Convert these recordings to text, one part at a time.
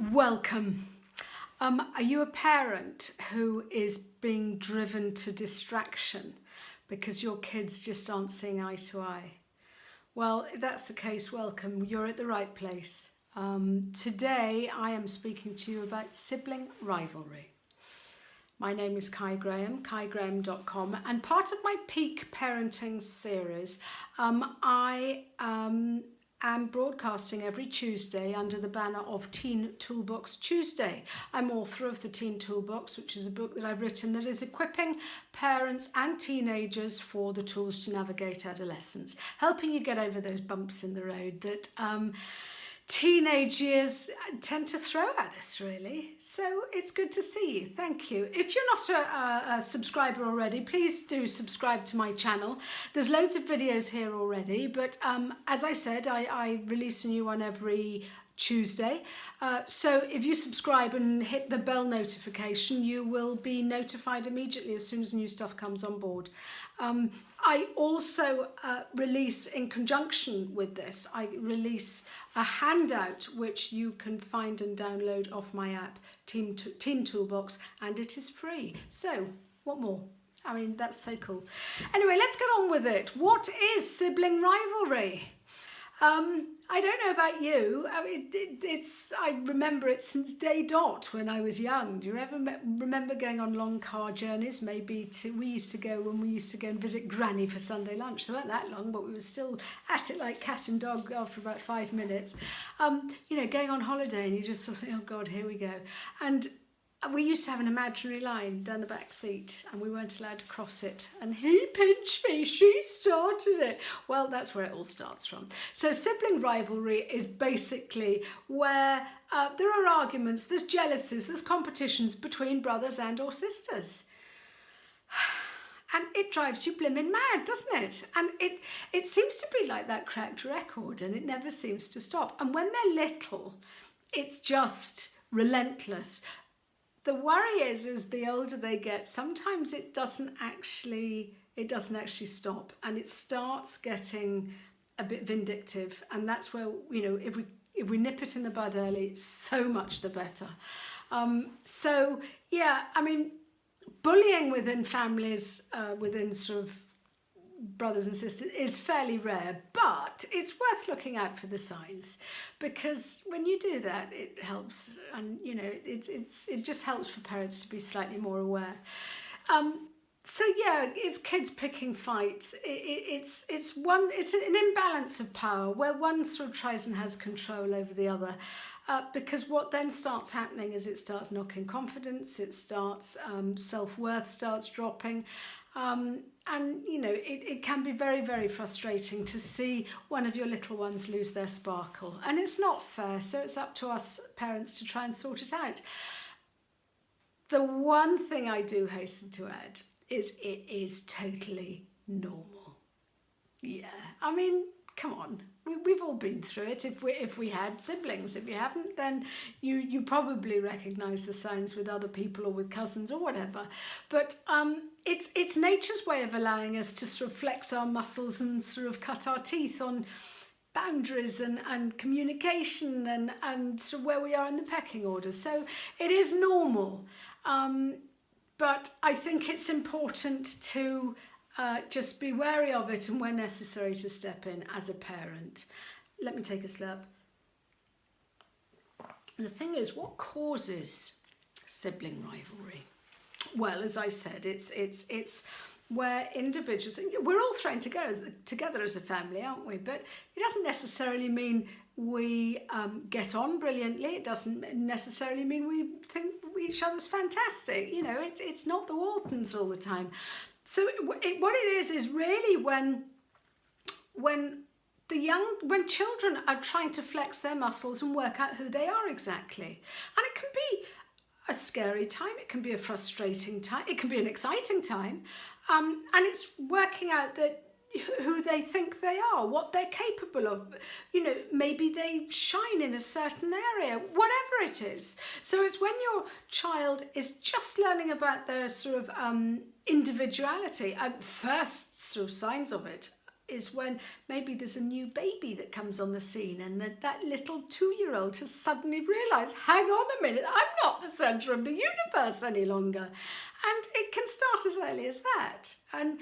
Welcome. Are you a parent who is being driven to distraction because your kids just aren't seeing eye to eye? Well, if that's the case, welcome. You're at the right place. Today I am speaking to you about sibling rivalry. My name is Cai Graham, caigraham.com, and part of my Peak Parenting series, I am broadcasting every Tuesday under the banner of Teen Toolbox Tuesday. I'm author of the Teen Toolbox, which is a book that I've written that is equipping parents and teenagers for the tools to navigate adolescence, helping you get over those bumps in the road that teenage years tend to throw at us, really. So it's good to see you. Thank you. If you're not a subscriber already, please do subscribe to my channel. There's loads of videos here already, but as I said, I release a new one every Tuesday. So if you subscribe and hit the bell notification, you will be notified immediately as soon as new stuff comes on board. I also release, in conjunction with this, I release a handout which you can find and download off my app, Teen Toolbox, and it is free. So, what more? I mean, that's so cool. Anyway, let's get on with it. What is sibling rivalry? I don't know about you. I mean, I remember it since day dot when I was young. Do you ever remember going on long car journeys? Maybe we used to go and visit Granny for Sunday lunch. They weren't that long, but we were still at it like cat and dog after about 5 minutes. Going on holiday and you just sort of think, oh God, here we go. And we used to have an imaginary line down the back seat and we weren't allowed to cross it. And he pinched me, she started it. Well, that's where it all starts from. So sibling rivalry is basically where there are arguments, there's jealousies, there's competitions between brothers and or sisters. And it drives you blimmin' mad, doesn't it? And it seems to be like that cracked record and it never seems to stop. And when they're little, it's just relentless. The worry is the older they get, sometimes it doesn't actually stop, and it starts getting a bit vindictive, and that's where, if we nip it in the bud early, so much the better. Bullying within families, within sort of brothers and sisters, is fairly rare, but it's worth looking out for the signs, because when you do that, it helps, and it just helps for parents to be slightly more aware. It's kids picking fights. It's an imbalance of power where one sort of tries and has control over the other. Because what then starts happening is it starts knocking confidence, it starts self-worth starts dropping. It can be very, very frustrating to see one of your little ones lose their sparkle. And it's not fair, so it's up to us parents to try and sort it out. The one thing I do hasten to add is it is totally normal. Yeah, I mean, come on. We've all been through it if we had siblings. If you haven't, then you probably recognise the signs with other people or with cousins or whatever. But it's nature's way of allowing us to sort of flex our muscles and sort of cut our teeth on boundaries and communication and sort of where we are in the pecking order. So it is normal. But I think it's important to just be wary of it, and when necessary to step in as a parent. Let me take a slurp. The thing is, what causes sibling rivalry? Well, as I said, it's where individuals, we're all thrown together as a family, aren't we? But it doesn't necessarily mean we get on brilliantly. It doesn't necessarily mean we think each other's fantastic. It's not the Waltons all the time. So what it is really when children are trying to flex their muscles and work out who they are exactly. And it can be a scary time, it can be a frustrating time, it can be an exciting time, and it's working out that who they think they are, what they're capable of. Maybe they shine in a certain area, whatever it is. So it's when your child is just learning about their sort of individuality, first sort of signs of it is when maybe there's a new baby that comes on the scene and that little 2-year-old has suddenly realised, hang on a minute, I'm not the centre of the universe any longer. And it can start as early as that. And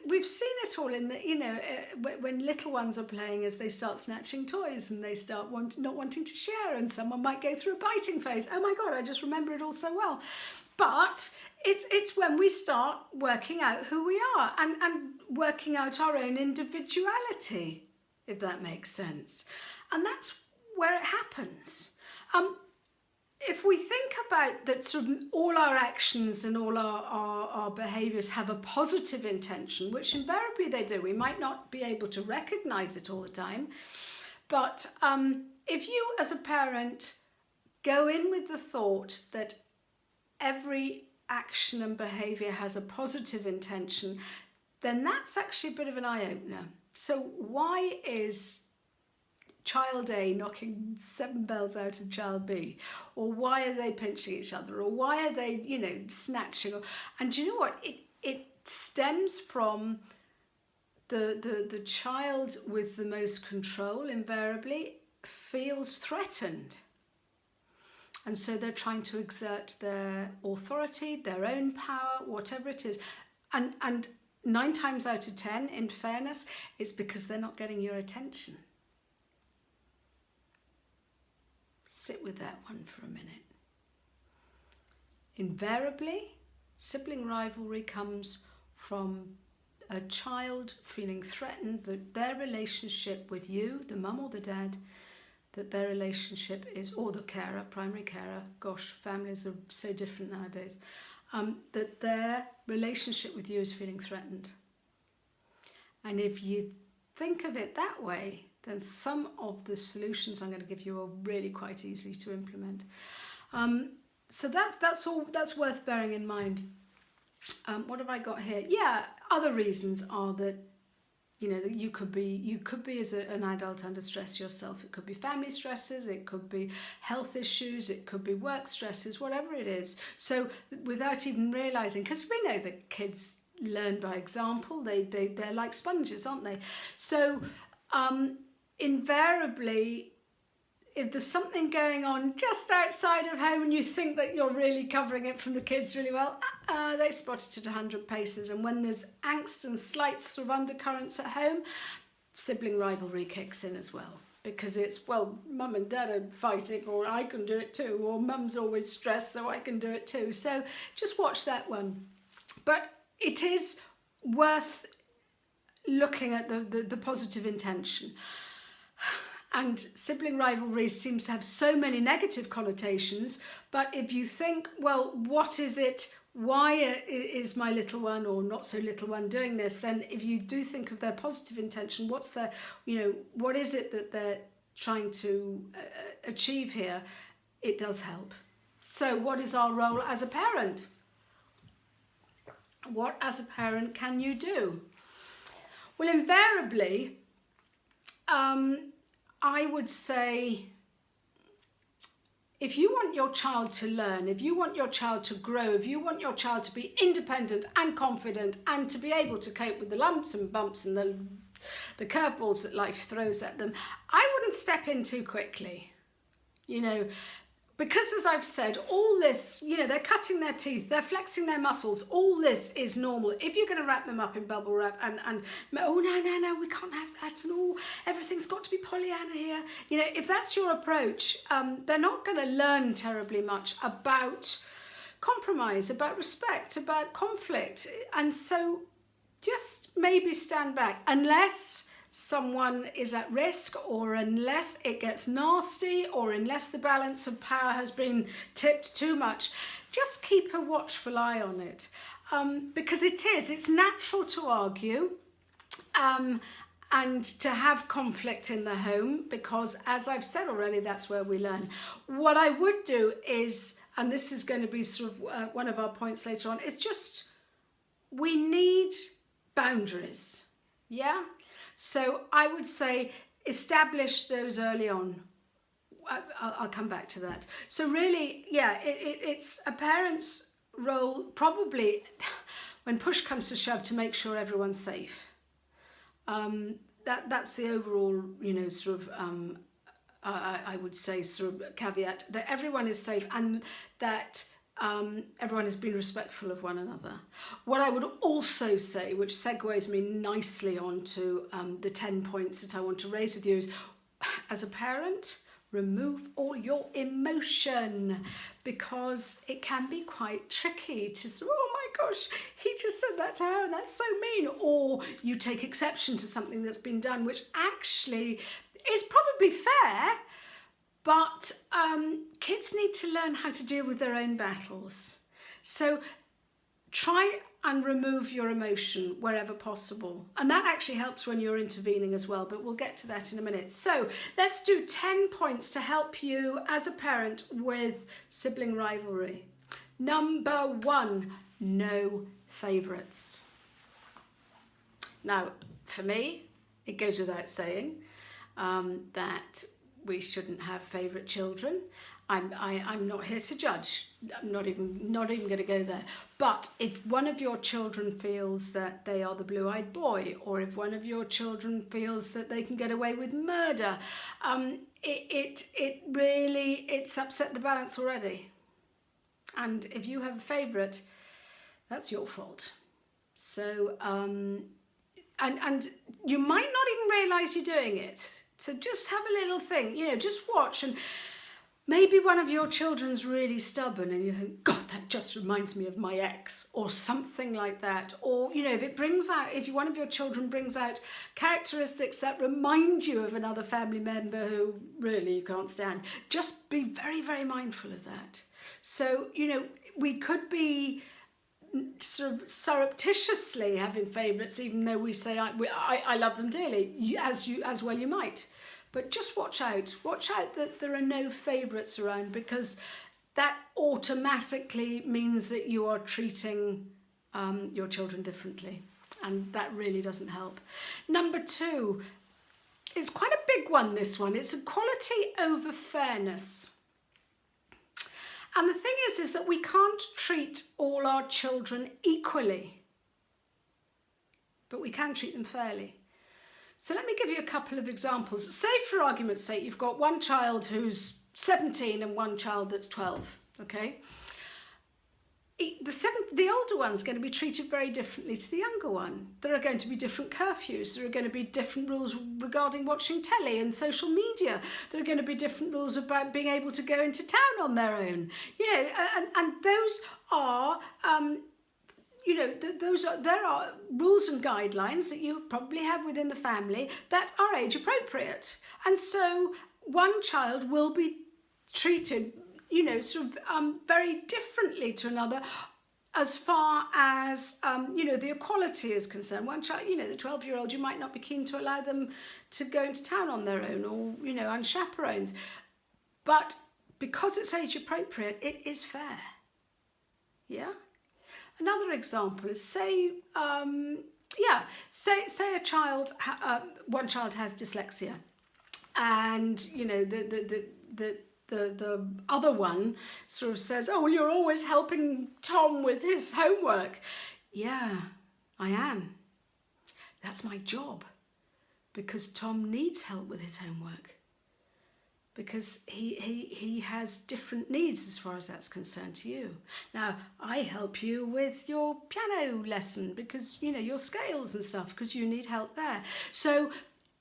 we've seen it all in the, when little ones are playing, as they start snatching toys and they start not wanting to share, and someone might go through a biting phase. Oh my God, I just remember it all so well. But it's when we start working out who we are and working out our own individuality, if that makes sense. And that's where it happens. If we think about that, sort of all our actions and all our behaviours have a positive intention, which invariably they do. We might not be able to recognise it all the time, but if you as a parent go in with the thought that every action and behaviour has a positive intention, then that's actually a bit of an eye-opener. So why is child A knocking 7 bells out of child B? Or why are they pinching each other? Or why are they, snatching? And do you know what? It stems from the child with the most control invariably feels threatened. And so they're trying to exert their authority, their own power, whatever it is. And 9 times out of 10, in fairness, it's because they're not getting your attention. Sit with that one for a minute. Invariably, sibling rivalry comes from a child feeling threatened that their relationship with you, the mum or the dad, that their relationship is, or the carer, primary carer, gosh, families are so different nowadays, that their relationship with you is feeling threatened. And if you think of it that way, then some of the solutions I'm going to give you are really quite easy to implement. So that's worth bearing in mind. What have I got here? Yeah, other reasons are that you could be as an adult under stress yourself. It could be family stresses, it could be health issues, it could be work stresses, whatever it is. So without even realising, because we know that kids learn by example, they're like sponges, aren't they? So invariably, if there's something going on just outside of home and you think that you're really covering it from the kids really well, they spot it at 100 paces. And when there's angst and slight sort of undercurrents at home, sibling rivalry kicks in as well. Because it's, well, mum and dad are fighting, or I can do it too, or mum's always stressed, so I can do it too. So just watch that one. But it is worth looking at the positive intention. And sibling rivalry seems to have so many negative connotations, but if you think, well, what is it? Why is my little one or not so little one doing this? Then if you do think of their positive intention, what is it that they're trying to achieve here? It does help. So what is our role as a parent? What as a parent can you do? Well, invariably, I would say, if you want your child to learn, if you want your child to grow, if you want your child to be independent and confident and to be able to cope with the lumps and bumps and the curveballs that life throws at them, I wouldn't step in too quickly. Because as I've said, all this, they're cutting their teeth, they're flexing their muscles, all this is normal. If you're going to wrap them up in bubble wrap and oh, no, we can't have that, and oh, everything's got to be Pollyanna here. If that's your approach, they're not going to learn terribly much about compromise, about respect, about conflict. And so just maybe stand back, unless someone is at risk, or unless it gets nasty, or unless the balance of power has been tipped too much. Just keep a watchful eye on it, because it's natural to argue and to have conflict in the home, because as I've said already, that's where we learn. What I would do is, and this is going to be sort of one of our points later on, is just, we need boundaries, yeah? So I would say establish those early on. I'll come back to that. So really, yeah, it's a parent's role, probably when push comes to shove, to make sure everyone's safe. That's the overall, sort of, I would say, sort of caveat, that everyone is safe and that everyone has been respectful of one another. What I would also say, which segues me nicely onto the 10 points that I want to raise with you, is as a parent, remove all your emotion, because it can be quite tricky to say, oh my gosh, he just said that to her and that's so mean, or you take exception to something that's been done, which actually is probably fair, but kids need to learn how to deal with their own battles. So try and remove your emotion wherever possible. And that actually helps when you're intervening as well, but we'll get to that in a minute. So let's do 10 points to help you as a parent with sibling rivalry. Number 1, no favourites. Now, for me, it goes without saying that we shouldn't have favourite children. I'm not here to judge. I'm not even going to go there. But if one of your children feels that they are the blue-eyed boy, or if one of your children feels that they can get away with murder, it's upset the balance already. And if you have a favourite, that's your fault. So and you might not even realise you're doing it. So just have a little thing, just watch, and maybe one of your children's really stubborn and you think, God, that just reminds me of my ex, or something like that. Or, if one of your children brings out characteristics that remind you of another family member who really you can't stand, just be very, very mindful of that. So, we could be sort of surreptitiously having favourites, even though we say I love them dearly, as well you might. But just watch out that there are no favourites around, because that automatically means that you are treating your children differently, and that really doesn't help. Number 2, it's quite a big one, this one. It's equality over fairness. And the thing is that we can't treat all our children equally, but we can treat them fairly. So let me give you a couple of examples. Say, for argument's sake, you've got one child who's 17 and one child that's 12, okay? The older one's going to be treated very differently to the younger one. There are going to be different curfews. There are going to be different rules regarding watching telly and social media. There are going to be different rules about being able to go into town on their own. And those are, there are rules and guidelines that you probably have within the family that are age appropriate. And so one child will be treated very differently to another, as far as, the equality is concerned. One child, the 12-year-old, you might not be keen to allow them to go into town on their own, or, unchaperoned. But because it's age appropriate, it is fair. Yeah? Another example is, say a child, one child has dyslexia, and, the other one sort of says, oh, well, you're always helping Tom with his homework. Yeah, I am. That's my job, because Tom needs help with his homework, because he has different needs as far as that's concerned to you. Now, I help you with your piano lesson because, your scales and stuff, because you need help there. So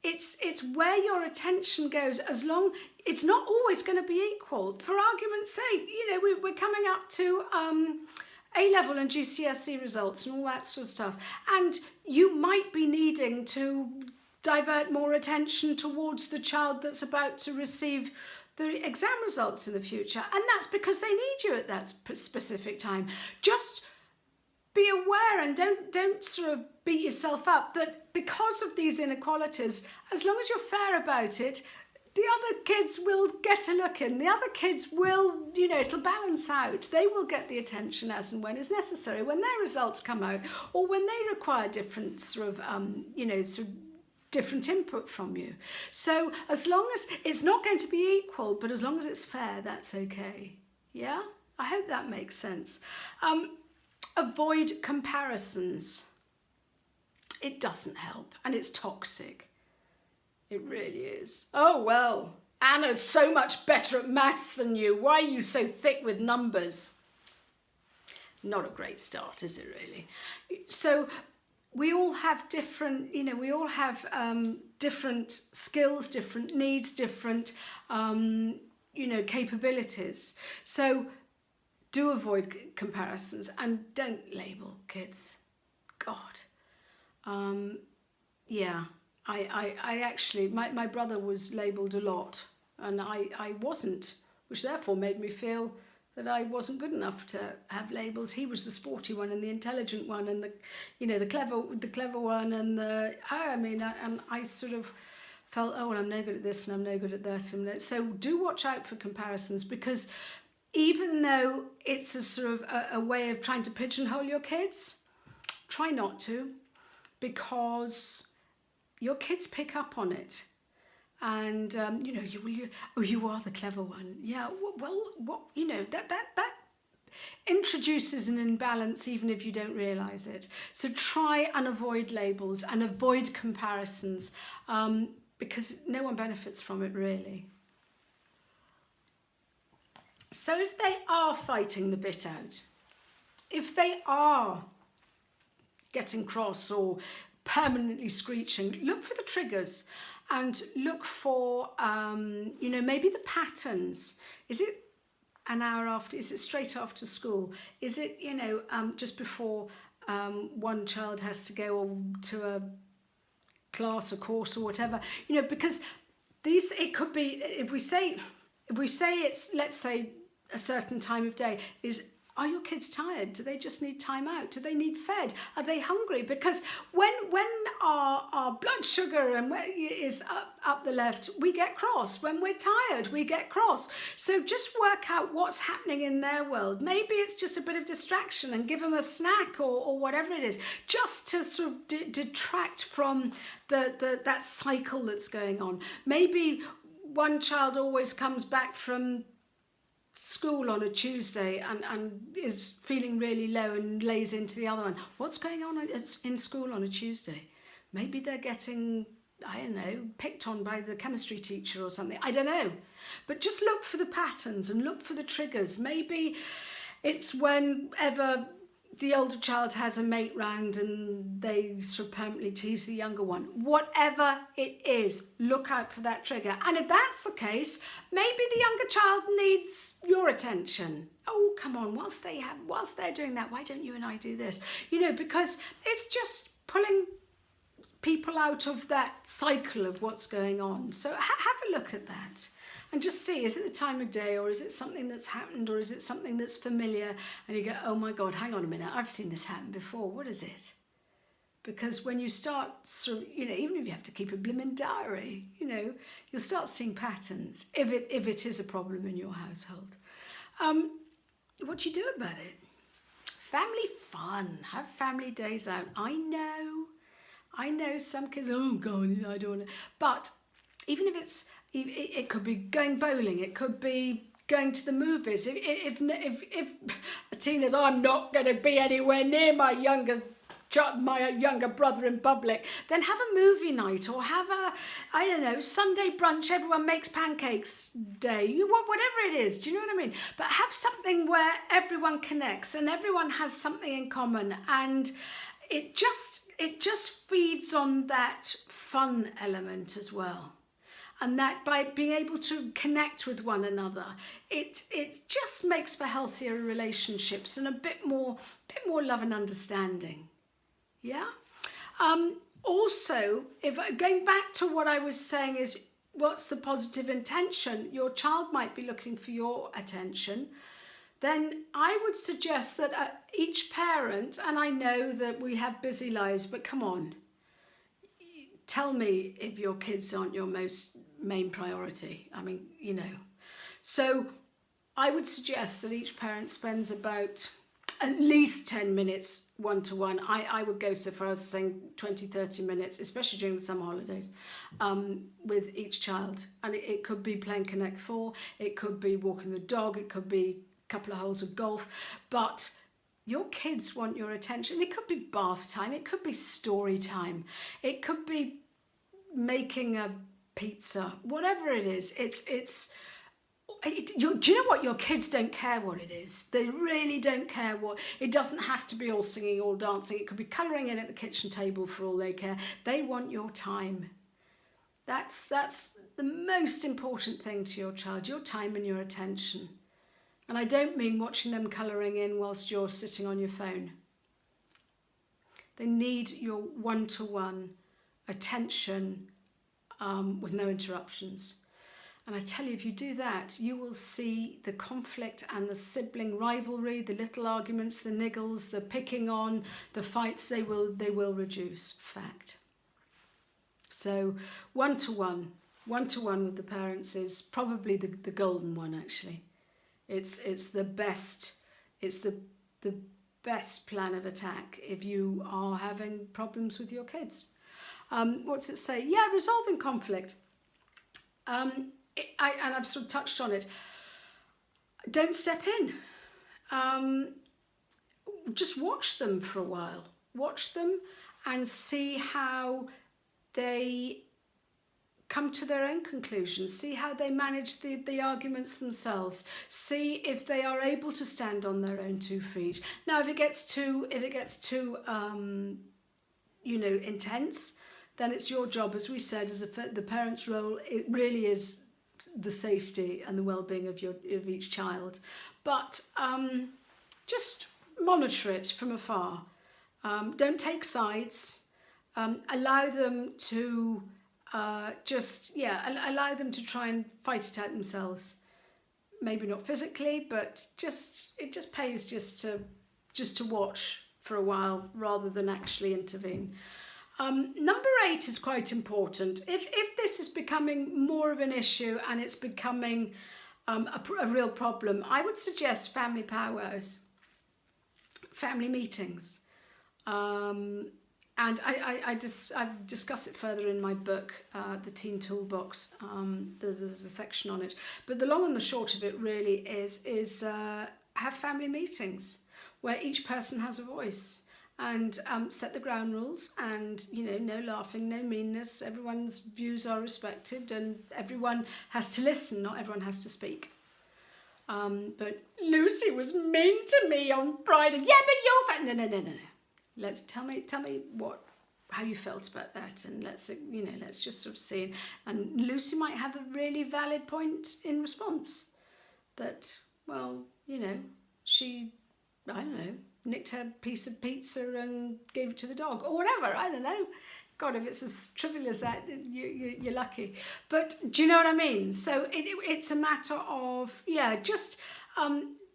it's where your attention goes, as long, it's not always going to be equal. For argument's sake, we're coming up to A-level and GCSE results and all that sort of stuff. And you might be needing to divert more attention towards the child that's about to receive the exam results in the future. And that's because they need you at that specific time. Just be aware and don't sort of beat yourself up that because of these inequalities, as long as you're fair about it, the other kids will get a look in. The other kids will, it'll balance out. They will get the attention as and when is necessary, when their results come out, or when they require different different input from you. So as long as it's not going to be equal, but as long as it's fair, that's okay. Yeah? I hope that makes sense. Avoid comparisons. it doesn't help, and it's toxic. It really is. Oh, well, Anna's so much better at maths than you. Why are you so thick with numbers? Not a great start, is it really? So we all have different, we all have different skills, different needs, different, capabilities. So do avoid comparisons and don't label kids. God. I actually, my brother was labelled a lot and I wasn't, which therefore made me feel that I wasn't good enough to have labels. He was the sporty one and the intelligent one and the clever one and and I sort of felt, oh, well, I'm no good at this and I'm no good at that. So do watch out for comparisons, because even though it's a sort of a way of trying to pigeonhole your kids, try not to, because your kids pick up on it. And, you are the clever one. Yeah, that introduces an imbalance even if you don't realise it. So try and avoid labels and avoid comparisons, because no one benefits from it, really. So if they are fighting the bit out, if they are getting cross or permanently screeching, look for the triggers and look for, maybe the patterns. Is it an hour after? Is it straight after school? Is it, just before one child has to go to a class, a course or whatever? Because it could be, if we say it's, let's say, a certain time of day, are your kids tired? Do they just need time out? Do they need fed? Are they hungry? Because when our blood sugar is up the left, we get cross. When we're tired, we get cross. So just work out what's happening in their world. Maybe it's just a bit of distraction and give them a snack or whatever it is, just to sort of detract from that cycle that's going on. Maybe one child always comes back from school on a Tuesday and is feeling really low and lays into the other one. What's going on in school on a Tuesday? Maybe they're getting, I don't know, picked on by the chemistry teacher or something. I don't know. But just look for the patterns and look for the triggers. Maybe it's whenever the older child has a mate round and they sort of permanently tease the younger one. Whatever it is, look out for that trigger. And if that's the case, maybe the younger child needs your attention. Oh, come on, whilst they're doing that, why don't you and I do this? Because it's just pulling people out of that cycle of what's going on. So have a look at that. And just see, is it the time of day, or is it something that's happened, or is it something that's familiar? And you go, oh my God, hang on a minute, I've seen this happen before. What is it? Because when you start, even if you have to keep a blimmin' diary, you'll start seeing patterns if it is a problem in your household. What do you do about it? Family fun. Have family days out. I know some kids, oh God, I don't want to. But even if it could be going bowling, it could be going to the movies. If a teen is, I'm not going to be anywhere near my younger brother in public, then have a movie night or have Sunday brunch, everyone makes pancakes day, whatever it is, do you know what I mean? But have something where everyone connects and everyone has something in common, and it just feeds on that fun element as well. And that by being able to connect with one another, it just makes for healthier relationships and a bit more love and understanding. Yeah. Also, if going back to what I was saying is, what's the positive intention? Your child might be looking for your attention. Then I would suggest that each parent, and I know that we have busy lives, but come on, tell me if your kids aren't your main priority. I mean, So I would suggest that each parent spends about at least 10 minutes one-to-one. I would go so far as saying 20, 30 minutes, especially during the summer holidays, with each child. And it could be playing Connect 4, it could be walking the dog, it could be a couple of holes of golf, but Your kids want your attention. It could be bath time, it could be story time, it could be making a pizza, whatever it is. Do you know what? Your kids don't care what it is. They really don't care what. It doesn't have to be all singing, all dancing. It could be colouring in at the kitchen table for all they care. They want your time. That's the most important thing to your child, your time and your attention. And I don't mean watching them colouring in whilst you're sitting on your phone. They need your one-to-one attention with no interruptions. And I tell you, if you do that, you will see the conflict and the sibling rivalry, the little arguments, the niggles, the picking on, the fights, they will reduce. Fact. So one-to-one with the parents is probably the golden one, actually. It's the best plan of attack if you are having problems with your kids. What's it say? Yeah, resolving conflict. And I've sort of touched on it. Don't step in. Just watch them for a while. Watch them and see how they come to their own conclusions. See how they manage the arguments themselves. See if they are able to stand on their own 2 feet. Now, if it gets too intense, then it's your job, as we said, as the parent's role. It really is the safety and the well-being of each child. But just monitor it from afar. Don't take sides. Allow them to allow them to try and fight it out themselves. Maybe not physically, but it just pays just to watch for a while rather than actually intervene. Number 8 is quite important. If this is becoming more of an issue and it's becoming a real problem, I would suggest family powwows, family meetings. And I discuss it further in my book, The Teen Toolbox. There's a section on it. But the long and the short of it really is have family meetings where each person has a voice, and set the ground rules, and no laughing, no meanness. Everyone's views are respected, and everyone has to listen. Not everyone has to speak. But Lucy was mean to me on Friday. Yeah, but you're fat. No. Let's tell me how you felt about that, and let's just sort of see. And Lucy might have a really valid point in response. That, well, she, I don't know, nicked her piece of pizza and gave it to the dog, or whatever. I don't know. God, if it's as trivial as that, you're lucky. But do you know what I mean? So it's a matter of just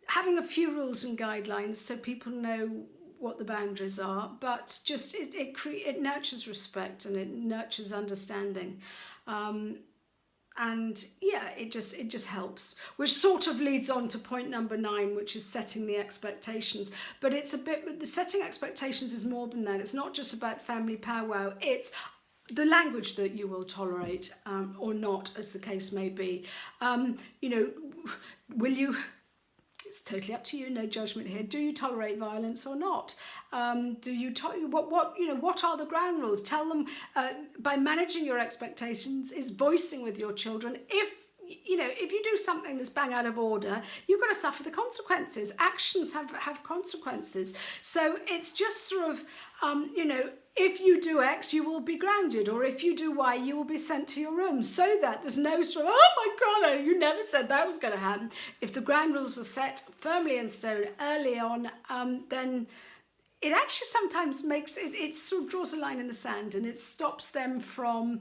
having a few rules and guidelines so people know what the boundaries are, but just it nurtures respect and it nurtures understanding, and it just helps, which sort of leads on to point number 9, which is setting the expectations. But it's the setting expectations is more than that. It's not just about family powwow, it's the language that you will tolerate or not, as the case may be. Will you? It's totally up to you, no judgment here. Do you tolerate violence or not? Do you what are the ground rules? Tell them by managing your expectations is voicing with your children. If you do something that's bang out of order, you've got to suffer the consequences. Actions have consequences. So it's just sort of if you do X, you will be grounded, or if you do Y, you will be sent to your room, so that there's no sort of, oh my God, you never said that was going to happen. If the ground rules are set firmly in stone early on, then it actually sometimes makes it sort of draws a line in the sand, and it stops them from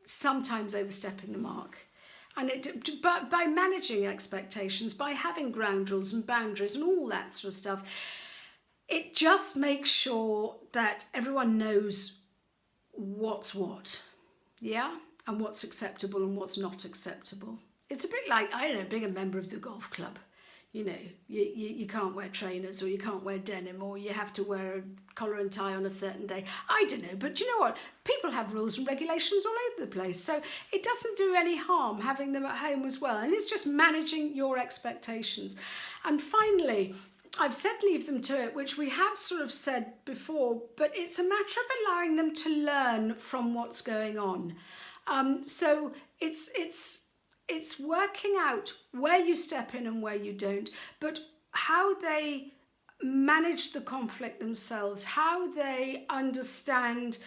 sometimes overstepping the mark. And but by managing expectations, by having ground rules and boundaries and all that sort of stuff, it just makes sure that everyone knows what's what, and what's acceptable and what's not acceptable. It's a bit like, I don't know, being a member of the golf club. You can't wear trainers, or you can't wear denim, or you have to wear a collar and tie on a certain day. I don't know, but you know what? People have rules and regulations all over the place, so it doesn't do any harm having them at home as well. And it's just managing your expectations. And finally, I've said leave them to it, which we have sort of said before, but it's a matter of allowing them to learn from what's going on. So it's working out where you step in and where you don't, but how they manage the conflict themselves, how they understand.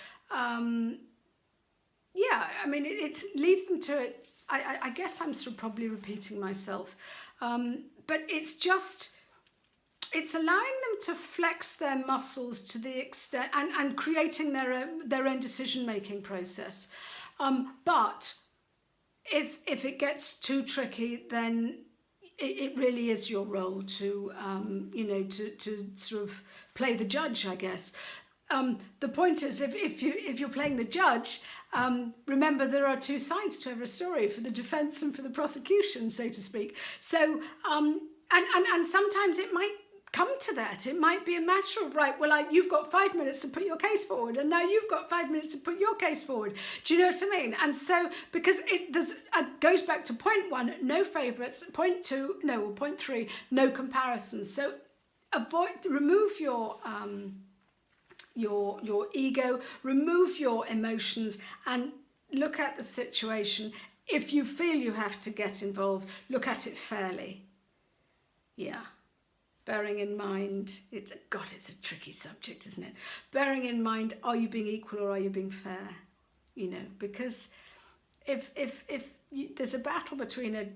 It's leave them to it. I guess I'm sort of probably repeating myself, but it's allowing them to flex their muscles to the extent and creating their own decision-making process. But if it gets too tricky, then it really is your role to to sort of play the judge, I guess. The point is, if you're playing the judge, remember there are two sides to every story, for the defence and for the prosecution, so to speak. So and sometimes it might come to that. It might be a matter of, right, well, you've got 5 minutes to put your case forward, and now you've got 5 minutes to put your case forward. Do you know what I mean? And so, because it goes back to point 1, no favourites, point 3, no comparisons. So remove your ego, remove your emotions, and look at the situation. If you feel you have to get involved, look at it fairly. Yeah. Bearing in mind, it's a tricky subject, isn't it? Bearing in mind, are you being equal or are you being fair? Because if there's a battle between a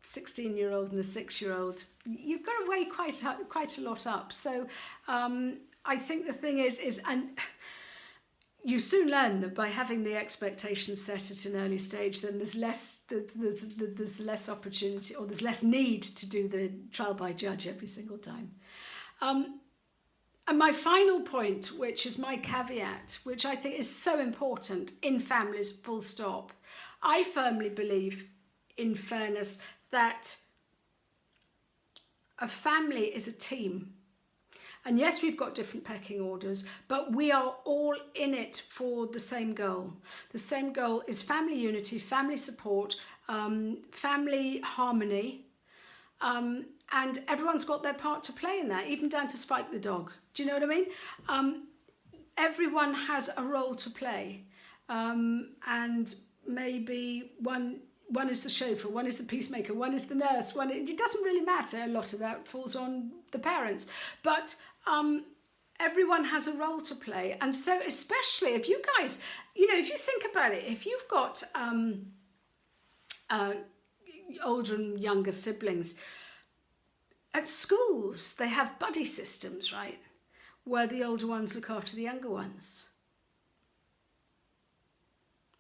16-year-old and a 6-year-old, you've got to weigh quite a lot up. So I think the thing is, and you soon learn that by having the expectations set at an early stage, then there's less opportunity, or there's less need to do the trial by judge every single time. And my final point, which is my caveat, which I think is so important in families, full stop. I firmly believe, in fairness, that a family is a team. And yes, we've got different pecking orders, but we are all in it for the same goal. The same goal is family unity, family support, family harmony, and everyone's got their part to play in that, even down to Spike the dog. Do you know what I mean? Everyone has a role to play, and maybe one is the chauffeur, one is the peacemaker, one is the nurse, it doesn't really matter. A lot of that falls on the parents, but everyone has a role to play. And so, especially if you guys, if you think about it, if you've got older and younger siblings, at schools they have buddy systems, right, where the older ones look after the younger ones.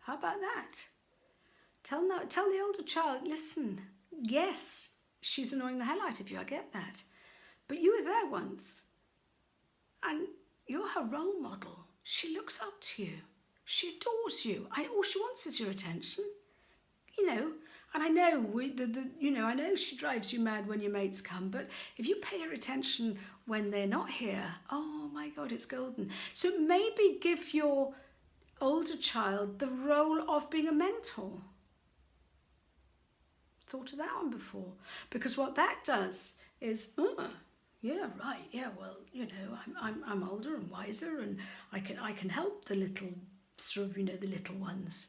How about that? Tell the older child, listen, yes, she's annoying the hell out of you, I get that, but you were there once, and you're her role model. She looks up to you. She adores you. All she wants is your attention, And I know I know she drives you mad when your mates come, but if you pay her attention when they're not here, oh my God, it's golden. So maybe give your older child the role of being a mentor. Thought of that one before? Because what that does is, yeah, right, yeah, well, I'm older and wiser, and I can help the little sort of the little ones.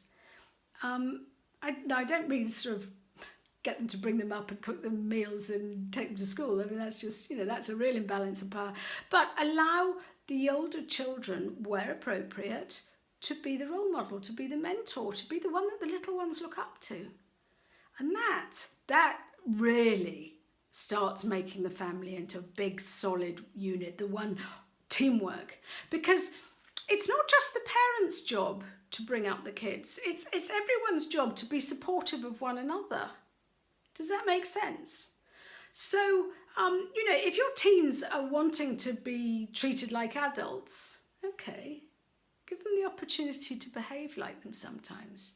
I don't mean sort of get them to bring them up and cook them meals and take them to school. I mean, that's just that's a real imbalance of power. But allow the older children, where appropriate, to be the role model, to be the mentor, to be the one that the little ones look up to. And that really starts making the family into a big, solid unit, the one teamwork. Because it's not just the parents' job to bring up the kids. It's everyone's job to be supportive of one another. Does that make sense? So, if your teens are wanting to be treated like adults, okay, give them the opportunity to behave like them sometimes.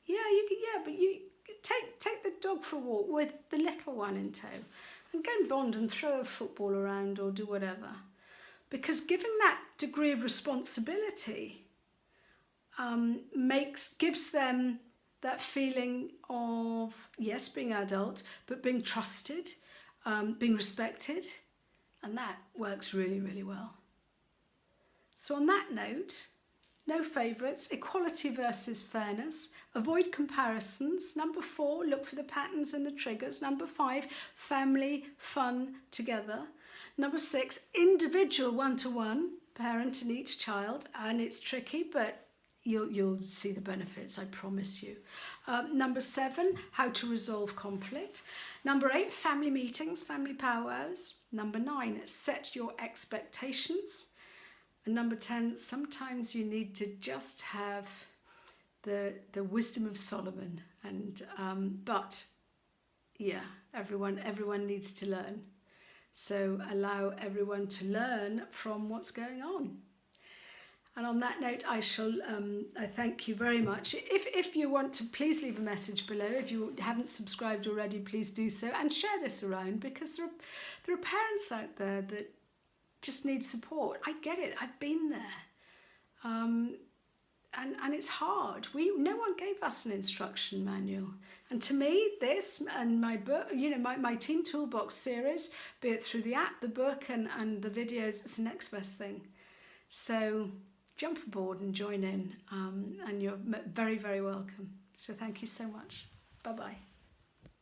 But you take the dog for a walk with the little one in tow, and go and bond and throw a football around or do whatever. Because giving that degree of responsibility gives them that feeling of, yes, being adult, but being trusted, being respected, And that works really, really well. So on that note, no favourites, equality versus fairness, avoid comparisons. Number 4, look for the patterns and the triggers. Number 5, family, fun together. Number 6, individual one-to-one, parent and each child. And it's tricky, but you'll see the benefits, I promise you. Number 7, how to resolve conflict. Number 8, family meetings, family powwows. Number 9, set your expectations. And number 10, sometimes you need to just have the wisdom of Solomon. And but yeah, everyone needs to learn. So allow everyone to learn from what's going on. And on that note, I thank you very much. If you want to, please leave a message below. If you haven't subscribed already, please do so, and share this around, because there are parents out there that just need support. I get it. I've been there. And it's hard. No one gave us an instruction manual. And to me, this and my book, my Teen Toolbox series, be it through the app, the book, and the videos, it's the next best thing. So jump aboard and join in, and you're very, very welcome. So thank you so much. Bye-bye.